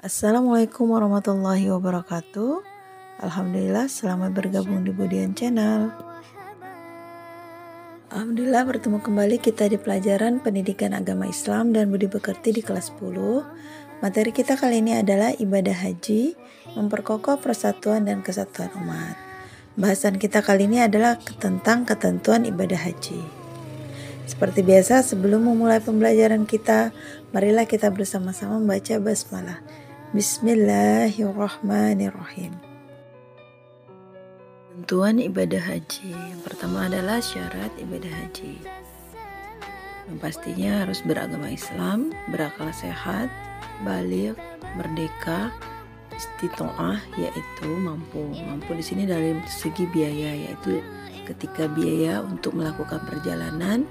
Assalamualaikum warahmatullahi wabarakatuh. Alhamdulillah, selamat bergabung di Budian Channel. Alhamdulillah, bertemu kembali kita di pelajaran Pendidikan Agama Islam dan Budi Pekerti di kelas 10. Materi kita kali ini adalah ibadah haji, memperkokoh persatuan dan kesatuan umat. Bahasan kita kali ini adalah tentang ketentuan ibadah haji. Seperti biasa, sebelum memulai pembelajaran kita, marilah kita bersama-sama membaca basmalah. Bismillahirrahmanirrahim. Ketentuan ibadah haji. Yang pertama adalah syarat ibadah haji. Yang pastinya harus beragama Islam, berakal sehat, baligh, merdeka, istitoah, yaitu mampu. Mampu di sini dari segi biaya, yaitu ketika biaya untuk melakukan perjalanan,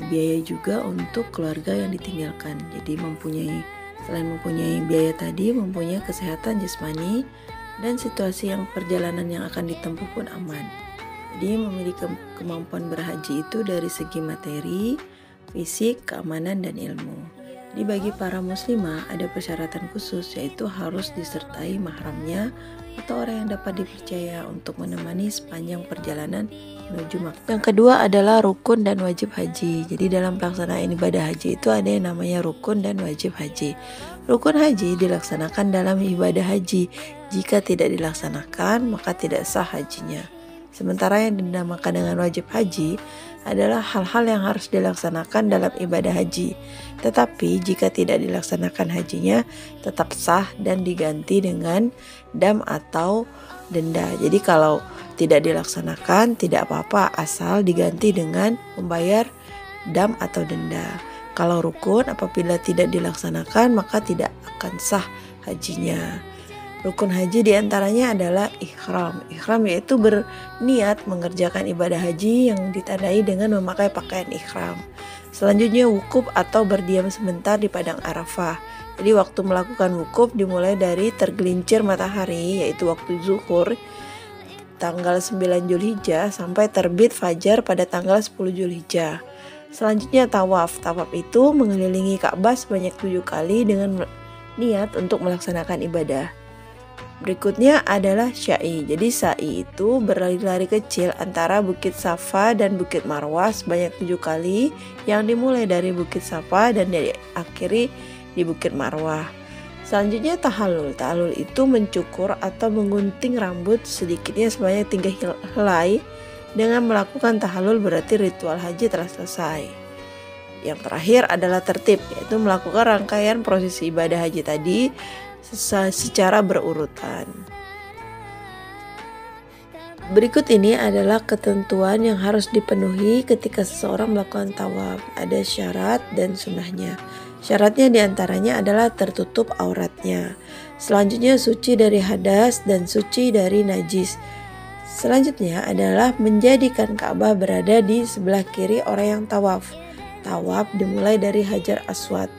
biaya juga untuk keluarga yang ditinggalkan. Jadi selain mempunyai biaya tadi, mempunyai kesehatan jasmani dan situasi yang perjalanan yang akan ditempuh pun aman. Jadi memiliki kemampuan berhaji itu dari segi materi, fisik, keamanan, dan ilmu. Jadi bagi para muslimah ada persyaratan khusus, yaitu harus disertai mahramnya atau orang yang dapat dipercaya untuk menemani sepanjang perjalanan menuju Makkah. Yang kedua adalah rukun dan wajib haji. Jadi dalam pelaksanaan ibadah haji itu ada yang namanya rukun dan wajib haji. Rukun haji dilaksanakan dalam ibadah haji. Jika tidak dilaksanakan, maka tidak sah hajinya. Sementara yang dinamakan dengan wajib haji adalah hal-hal yang harus dilaksanakan dalam ibadah haji. Tetapi jika tidak dilaksanakan hajinya, tetap sah dan diganti dengan dam atau denda. Jadi kalau tidak dilaksanakan, tidak apa-apa asal diganti dengan membayar dam atau denda. Kalau rukun apabila tidak dilaksanakan maka tidak akan sah hajinya. Rukun haji diantaranya adalah ihram. Ihram yaitu berniat mengerjakan ibadah haji yang ditandai dengan memakai pakaian ihram. Selanjutnya wukuf atau berdiam sebentar di padang Arafah. Jadi waktu melakukan wukuf dimulai dari tergelincir matahari, yaitu waktu zuhur tanggal 9 Zulhijjah sampai terbit fajar pada tanggal 10 Zulhijjah. Selanjutnya tawaf. Tawaf itu mengelilingi Ka'bah sebanyak 7 kali dengan niat untuk melaksanakan ibadah. Berikutnya adalah sya'i. Jadi sa'i itu berlari-lari kecil antara Bukit Safa dan Bukit Marwah sebanyak 7 kali, yang dimulai dari Bukit Safa dan diakhiri di Bukit Marwah. Selanjutnya tahallul. Tahallul itu mencukur atau menggunting rambut sedikitnya sebanyak 3 helai. Dengan melakukan tahallul berarti ritual haji telah selesai. Yang terakhir adalah tertib, yaitu melakukan rangkaian prosesi ibadah haji tadi secara berurutan. Berikut ini adalah ketentuan yang harus dipenuhi ketika seseorang melakukan tawaf. Ada syarat dan sunnahnya. Syaratnya diantaranya adalah tertutup auratnya. Selanjutnya suci dari hadas dan suci dari najis. Selanjutnya adalah menjadikan Ka'bah berada di sebelah kiri orang yang tawaf. Tawaf dimulai dari Hajar Aswad.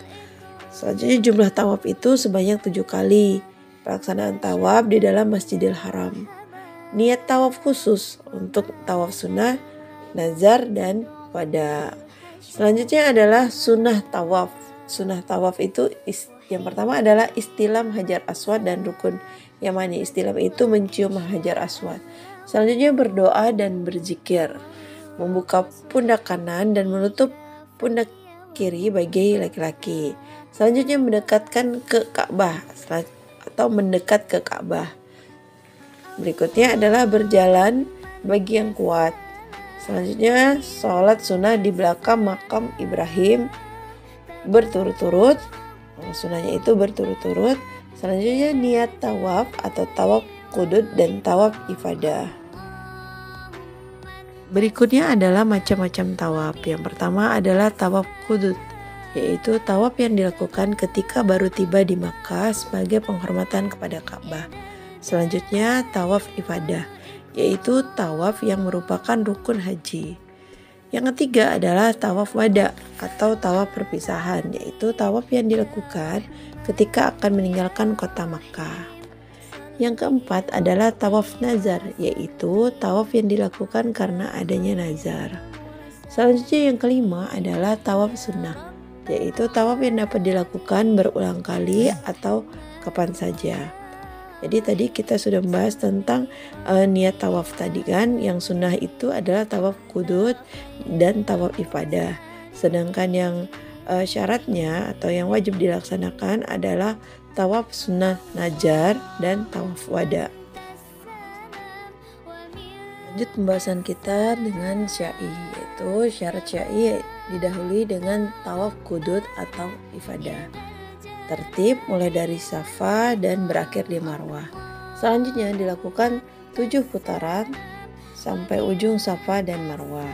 Selanjutnya jumlah tawaf itu sebanyak 7 kali. Pelaksanaan tawaf di dalam Masjidil Haram. Niat tawaf khusus untuk tawaf sunnah, nazar, dan wada. Selanjutnya adalah sunnah tawaf. Sunnah tawaf itu yang pertama adalah istilam Hajar Aswad dan rukun yamani. Istilam itu mencium Hajar Aswad. Selanjutnya berdoa dan berzikir. Membuka pundak kanan dan menutup pundak kiri bagi laki-laki. Selanjutnya mendekatkan ke Ka'bah atau mendekat ke Ka'bah. Berikutnya adalah berjalan bagi yang kuat. Selanjutnya sholat sunnah di belakang makam Ibrahim berturut-turut. Sunnahnya itu berturut-turut. Selanjutnya niat tawaf atau tawaf qudud dan tawaf ifadah. Berikutnya adalah macam-macam tawaf. Yang pertama adalah tawaf qudud, yaitu tawaf yang dilakukan ketika baru tiba di Makkah sebagai penghormatan kepada Ka'bah. Selanjutnya tawaf ifadah, yaitu tawaf yang merupakan rukun haji. Yang ketiga adalah tawaf wada atau tawaf perpisahan, yaitu tawaf yang dilakukan ketika akan meninggalkan kota Makkah. Yang keempat adalah tawaf nazar, yaitu tawaf yang dilakukan karena adanya nazar. Selanjutnya yang kelima adalah tawaf sunnah, yaitu tawaf yang dapat dilakukan berulang kali atau kapan saja. Jadi tadi kita sudah membahas tentang niat tawaf tadi kan. Yang sunnah itu adalah tawaf qudud dan tawaf ifadah. Sedangkan yang syaratnya atau yang wajib dilaksanakan adalah tawaf sunnah najar dan tawaf wada. Lanjut pembahasan kita dengan sya'i, yaitu syarat sya'i didahului dengan tawaf qudud atau ifadah. Tertib mulai dari Safa dan berakhir di Marwah. Selanjutnya dilakukan 7 putaran sampai ujung Safa dan Marwah.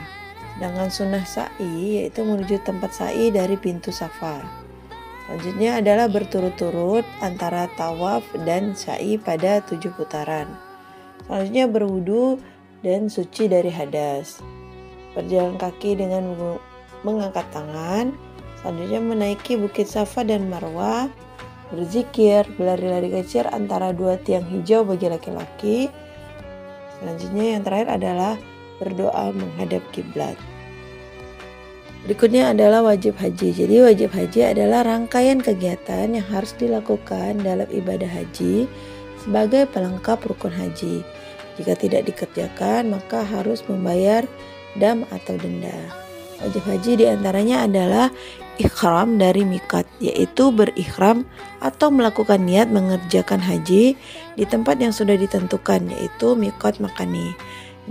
Sedangkan sunnah sa'i yaitu menuju tempat sa'i dari pintu Safa. Selanjutnya adalah berturut-turut antara tawaf dan sa'i pada 7 putaran. Selanjutnya berwudu dan suci dari hadas. Berjalan kaki dengan mengangkat tangan. Selanjutnya menaiki bukit Safa dan Marwah, berzikir, berlari-lari kecil antara 2 tiang hijau bagi laki-laki. Selanjutnya yang terakhir adalah berdoa menghadap kiblat. Berikutnya adalah wajib haji. Jadi wajib haji adalah rangkaian kegiatan yang harus dilakukan dalam ibadah haji sebagai pelengkap rukun haji. Jika tidak dikerjakan maka harus membayar dam atau denda. Wajib haji diantaranya adalah ikhram dari miqat, yaitu berikhram atau melakukan niat mengerjakan haji di tempat yang sudah ditentukan, yaitu miqat makani,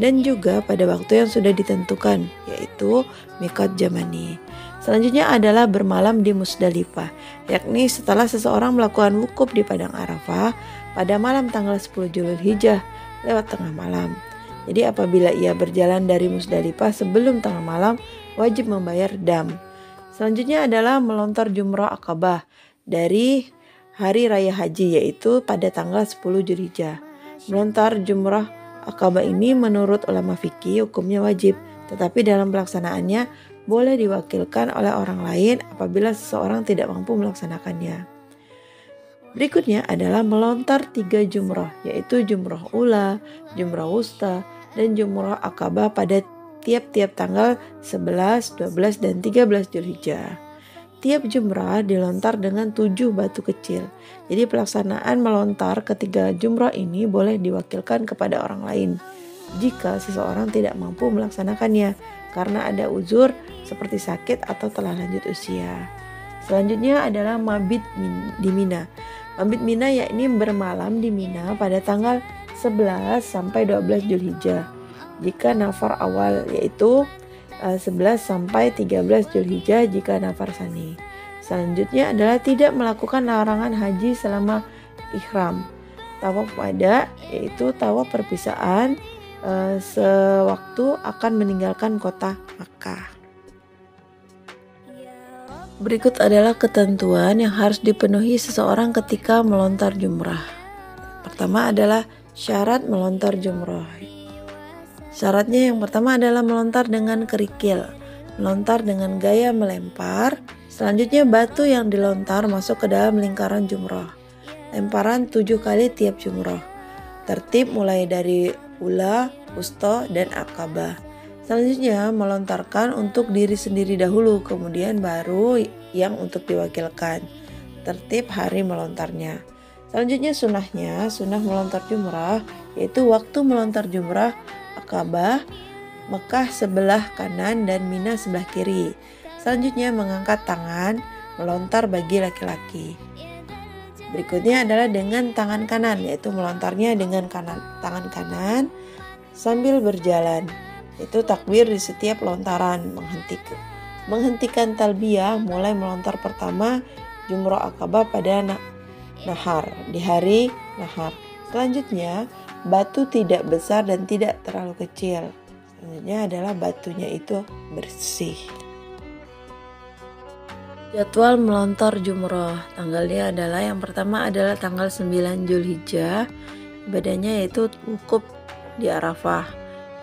dan juga pada waktu yang sudah ditentukan, yaitu miqat zamani. Selanjutnya adalah bermalam di Musdalifah, yakni setelah seseorang melakukan wukuf di Padang Arafah pada malam tanggal 10 Zulhijjah lewat tengah malam. Jadi apabila ia berjalan dari Musdalifah sebelum tengah malam, wajib membayar dam. Selanjutnya adalah melontar jumrah Aqabah dari hari raya haji, yaitu pada tanggal 10 Zulhijjah. Melontar jumrah Aqabah ini menurut ulama fikih hukumnya wajib, tetapi dalam pelaksanaannya boleh diwakilkan oleh orang lain apabila seseorang tidak mampu melaksanakannya. Berikutnya adalah melontar 3 jumrah, yaitu jumrah ula, jumrah wusta, dan jumrah Aqabah pada tiap-tiap tanggal 11, 12, dan 13 Zulhijjah. Tiap jumrah dilontar dengan 7 batu kecil. Jadi pelaksanaan melontar ketiga jumrah ini boleh diwakilkan kepada orang lain jika seseorang tidak mampu melaksanakannya karena ada uzur seperti sakit atau telah lanjut usia. Selanjutnya adalah mabit di Mina. Mabit Mina yakni bermalam di Mina pada tanggal 11 sampai 12 Zulhijjah. Jika nafar awal yaitu 11 sampai 13 Zulhijjah jika nafar sani. Selanjutnya adalah tidak melakukan larangan haji selama ihram. Tawaf wada yaitu tawaf perpisahan sewaktu akan meninggalkan kota Makkah. Berikut adalah ketentuan yang harus dipenuhi seseorang ketika melontar jumrah. Pertama adalah syarat melontar jumrah. Syaratnya yang pertama adalah melontar dengan kerikil, melontar dengan gaya melempar. Selanjutnya batu yang dilontar masuk ke dalam lingkaran jumrah. Lemparan 7 kali tiap jumrah. Tertib mulai dari ula, wusta, dan Aqabah. Selanjutnya melontarkan untuk diri sendiri dahulu, kemudian baru yang untuk diwakilkan. Tertib hari melontarnya. Selanjutnya sunnah melontar jumrah, yaitu waktu melontar jumrah Aqabah, Mekah sebelah kanan dan Mina sebelah kiri. Selanjutnya mengangkat tangan, melontar bagi laki-laki. Berikutnya adalah dengan tangan kanan, yaitu melontarnya dengan tangan kanan sambil berjalan. Itu takbir di setiap lontaran, menghentikan talbiyah mulai melontar pertama jumrah Aqabah pada nahar, di hari nahar. Selanjutnya batu tidak besar dan tidak terlalu kecil. Selanjutnya adalah batunya itu bersih. Jadwal melontar jumrah, tanggalnya adalah yang pertama adalah tanggal 9 Zulhijjah. Ibadahnya yaitu wukuf di Arafah.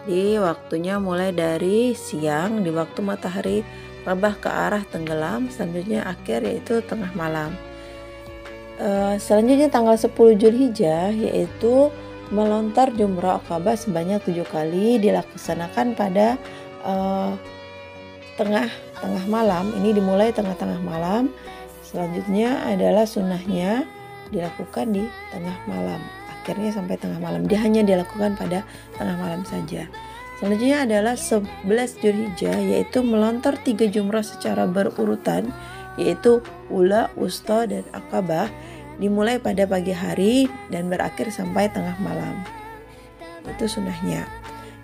Di waktunya mulai dari siang di waktu matahari rebah ke arah tenggelam, selanjutnya akhir yaitu tengah malam. Selanjutnya tanggal 10 Zulhijjah yaitu melontar jumrah Aqabah sebanyak 7 kali, dilaksanakan pada tengah malam. Ini dimulai tengah-tengah malam. Selanjutnya adalah sunnahnya dilakukan di tengah malam. Akhirnya sampai tengah malam. Dia hanya dilakukan pada tengah malam saja. Selanjutnya adalah 11 Dzulhijjah, yaitu melontar 3 jumrah secara berurutan, yaitu Ula, Wusta, dan Aqabah, dimulai pada pagi hari dan berakhir sampai tengah malam. Itu sunnahnya.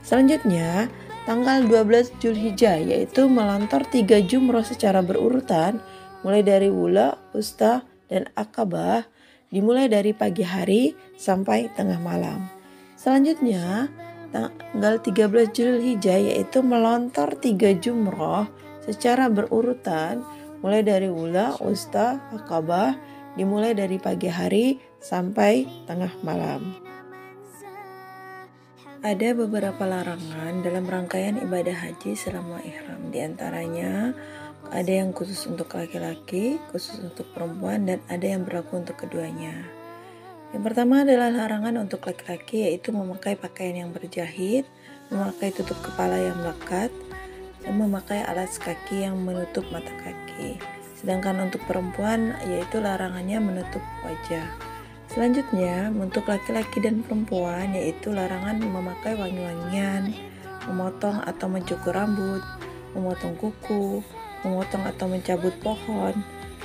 Selanjutnya, tanggal 12 Dzulhijjah, yaitu melontar 3 jumrah secara berurutan, mulai dari Ula, Wusta, dan Aqabah, dimulai dari pagi hari sampai tengah malam. Selanjutnya, tanggal 13 Dzulhijjah, yaitu melontar 3 jumrah secara berurutan, mulai dari Ula, Wusta, Aqabah, dimulai dari pagi hari sampai tengah malam. Ada beberapa larangan dalam rangkaian ibadah haji selama ihram. Di antaranya ada yang khusus untuk laki-laki, khusus untuk perempuan, dan ada yang berlaku untuk keduanya. Yang pertama adalah larangan untuk laki-laki, yaitu memakai pakaian yang berjahit, memakai tutup kepala yang melekat, dan memakai alas kaki yang menutup mata kaki. Sedangkan untuk perempuan, yaitu larangannya menutup wajah. Selanjutnya, untuk laki-laki dan perempuan, yaitu larangan memakai wangi-wangian, memotong atau mencukur rambut, memotong kuku, memotong atau mencabut pohon,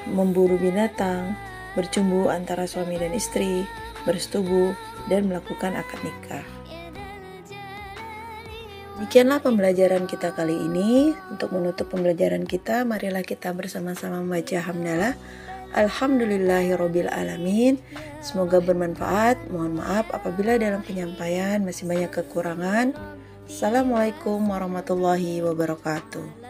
memburu binatang, bercumbu antara suami dan istri, bersetubuh, dan melakukan akad nikah. Demikianlah pembelajaran kita kali ini. Untuk menutup pembelajaran kita, marilah kita bersama-sama membaca hamdalah. Alhamdulillahirabbil alamin. Semoga bermanfaat. Mohon maaf apabila dalam penyampaian masih banyak kekurangan. Assalamualaikum warahmatullahi wabarakatuh.